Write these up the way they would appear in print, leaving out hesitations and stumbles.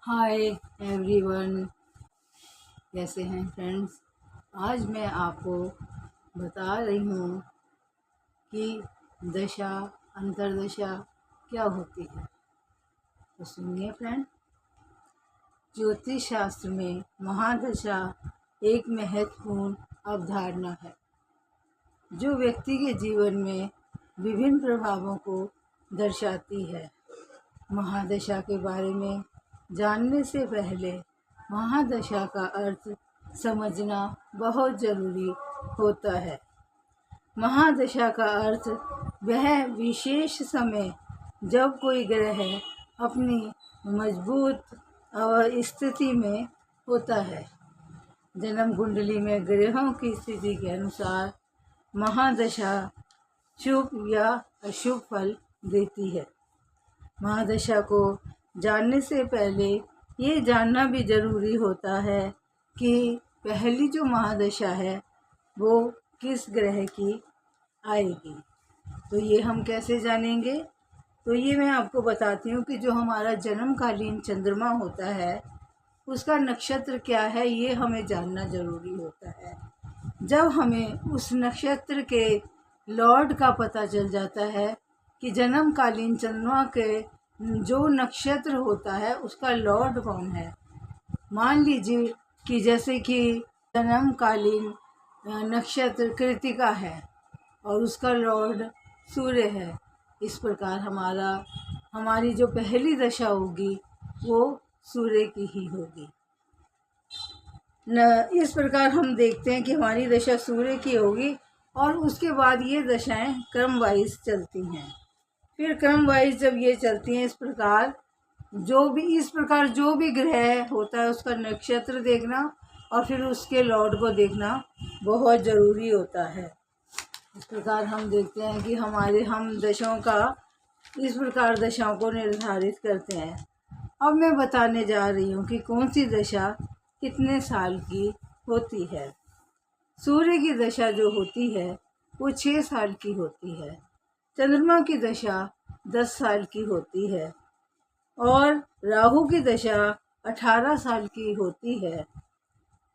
Hi everyone, कैसे हैं friends. आज मैं आपको बता रही हूँ कि दशा अंतर्दशा क्या होती है। तो सुनिए फ्रेंड, ज्योतिष शास्त्र में महादशा एक महत्वपूर्ण अवधारणा है जो व्यक्ति के जीवन में विभिन्न प्रभावों को दर्शाती है। महादशा के बारे में जानने से पहले महादशा का अर्थ समझना बहुत ज़रूरी होता है। महादशा का अर्थ वह विशेष समय जब कोई ग्रह अपनी मजबूत स्थिति में होता है। जन्म कुंडली में ग्रहों की स्थिति के अनुसार महादशा शुभ या अशुभ फल देती है। महादशा को जानने से पहले ये जानना भी ज़रूरी होता है कि पहली जो महादशा है वो किस ग्रह की आएगी। तो ये हम कैसे जानेंगे? तो ये मैं आपको बताती हूँ कि जो हमारा जन्मकालीन चंद्रमा होता है उसका नक्षत्र क्या है, ये हमें जानना ज़रूरी होता है। जब हमें उस नक्षत्र के लॉर्ड का पता चल जाता है कि जन्मकालीन चंद्रमा के जो नक्षत्र होता है उसका लॉर्ड कौन है। मान लीजिए कि जैसे कि जन्मकालीन नक्षत्र कृतिका है और उसका लॉर्ड सूर्य है। इस प्रकार हमारी जो पहली दशा होगी वो सूर्य की ही होगी। इस प्रकार हम देखते हैं कि हमारी दशा सूर्य की होगी और उसके बाद ये दशाएं क्रम वाइज चलती हैं। फिर क्रम वाइज जब ये चलती हैं इस प्रकार जो भी ग्रह होता है उसका नक्षत्र देखना और फिर उसके लॉर्ड को देखना बहुत ज़रूरी होता है। इस प्रकार हम देखते हैं कि हम दशाओं का इस प्रकार दशाओं को निर्धारित करते हैं। अब मैं बताने जा रही हूँ कि कौन सी दशा कितने साल की होती है। सूर्य की दशा जो होती है वो 6 साल की होती है। चंद्रमा की दशा 10 साल की होती है और राहु की दशा 18 साल की होती है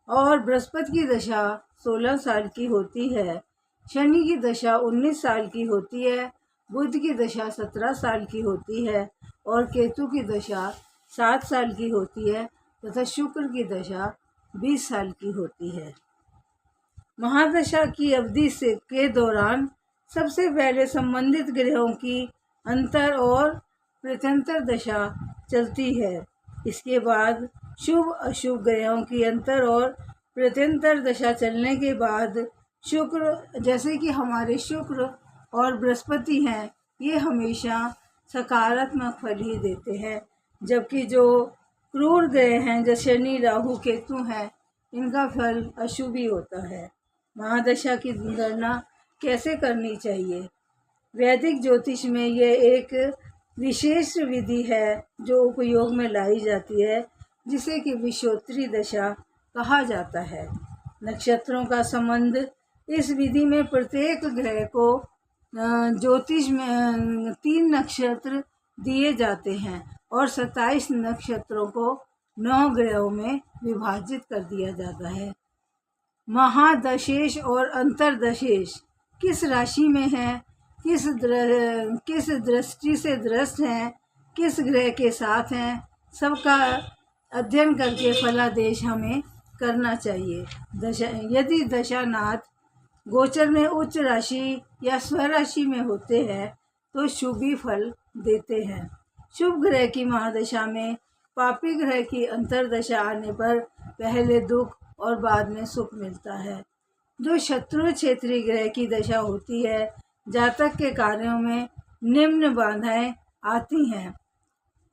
और बृहस्पति की दशा 16 साल की होती है। शनि की दशा 19 साल की होती है। बुध की दशा 17 साल की होती है और केतु की दशा 7 साल की होती है तथा शुक्र की दशा 20 साल की होती है। महादशा की अवधि के दौरान सबसे पहले संबंधित ग्रहों की अंतर और प्रत्यंतर दशा चलती है। इसके बाद शुभ अशुभ ग्रहों की अंतर और प्रत्यंतर दशा चलने के बाद शुक्र, जैसे कि हमारे शुक्र और बृहस्पति हैं, ये हमेशा सकारात्मक फल ही देते हैं, जबकि जो क्रूर ग्रह हैं जैसे शनि राहु केतु हैं इनका फल अशुभ ही होता है। महादशा की गणना कैसे करनी चाहिए? वैदिक ज्योतिष में यह एक विशेष विधि है जो उपयोग में लाई जाती है, जिसे कि विषोत्तरी दशा कहा जाता है। नक्षत्रों का संबंध इस विधि में प्रत्येक ग्रह को ज्योतिष में 3 नक्षत्र दिए जाते हैं और 27 नक्षत्रों को 9 ग्रहों में विभाजित कर दिया जाता है। महादशेश और अंतर्दशेश किस राशि में है, किस दृष्टि से दृष्ट हैं, किस ग्रह के साथ हैं, सबका अध्ययन करके फलादेश हमें करना चाहिए। यदि दशानाथ गोचर में उच्च राशि या स्वराशि में होते हैं तो शुभ ही फल देते हैं। शुभ ग्रह की महादशा में पापी ग्रह की अंतर्दशा आने पर पहले दुख और बाद में सुख मिलता है। जो शत्रु क्षेत्रीय ग्रह की दशा होती है, जातक के कार्यों में निम्न बाधाएं आती हैं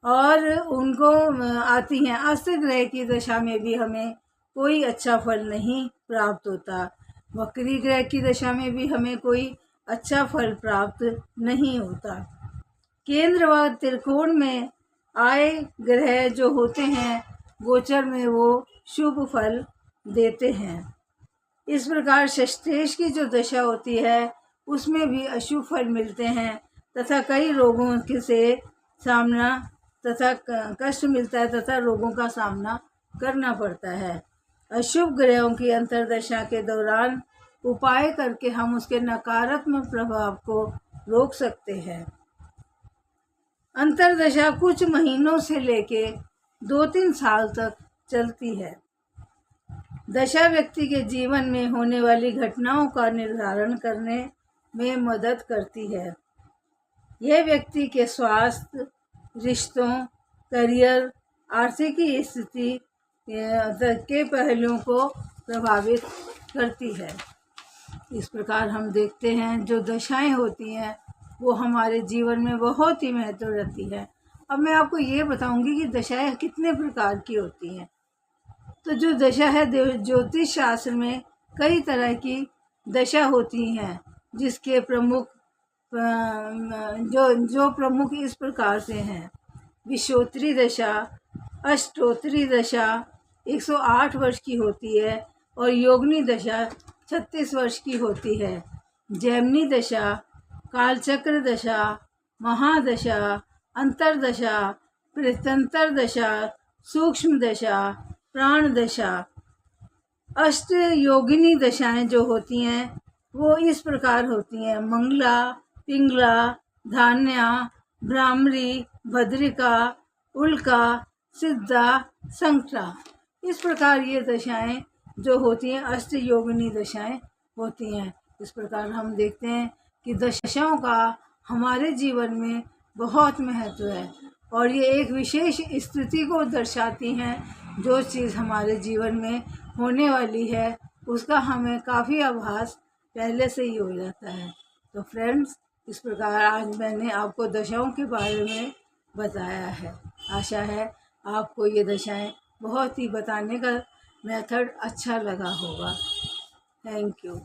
और उनको आती हैं। अस्त ग्रह की दशा में भी हमें कोई अच्छा फल नहीं प्राप्त होता। वक्री ग्रह की दशा में भी हमें कोई अच्छा फल प्राप्त नहीं होता। केंद्र व त्रिकोण में आए ग्रह जो होते हैं गोचर में वो शुभ फल देते हैं। इस प्रकार षष्ठेश की जो दशा होती है उसमें भी अशुभ फल मिलते हैं तथा कई रोगों से सामना तथा कष्ट मिलता है तथा रोगों का सामना करना पड़ता है। अशुभ ग्रहों की अंतर्दशा के दौरान उपाय करके हम उसके नकारात्मक प्रभाव को रोक सकते हैं। अंतर्दशा कुछ महीनों से लेके 2-3 साल तक चलती है। दशा व्यक्ति के जीवन में होने वाली घटनाओं का निर्धारण करने में मदद करती है। यह व्यक्ति के स्वास्थ्य, रिश्तों, करियर, आर्थिक स्थिति के पहलुओं को प्रभावित करती है। इस प्रकार हम देखते हैं जो दशाएं होती हैं वो हमारे जीवन में बहुत ही महत्व रखती है। अब मैं आपको ये बताऊंगी कि दशाएं कितने प्रकार की होती हैं। तो जो दशा है, ज्योतिष शास्त्र में कई तरह की दशा होती हैं, जिसके प्रमुख जो प्रमुख इस प्रकार से हैं। विषोत्तरी दशा, अष्टोत्तरी दशा 108 वर्ष की होती है और योगिनी दशा 36 वर्ष की होती है। जैमिनी दशा, कालचक्र दशा, महादशा, अंतरदशा, प्रत्यंतर दशा, सूक्ष्म दशा, प्राण दशा। अष्ट योगिनी दशाएं जो होती हैं वो इस प्रकार होती हैं। मंगला, पिंगला, धान्या, भ्रामरी, भद्रिका, उल्का, सिद्धा, संकटा। इस प्रकार ये दशाएं जो होती हैं अष्ट योगिनी दशाएं होती हैं। इस प्रकार हम देखते हैं कि दशाओं का हमारे जीवन में बहुत महत्व है और ये एक विशेष स्थिति को दर्शाती हैं। जो चीज़ हमारे जीवन में होने वाली है उसका हमें काफ़ी आभास पहले से ही हो जाता है। तो फ्रेंड्स, इस प्रकार आज मैंने आपको दशाओं के बारे में बताया है। आशा है आपको ये दशाएं बहुत ही बताने का मेथड अच्छा लगा होगा। Thank you.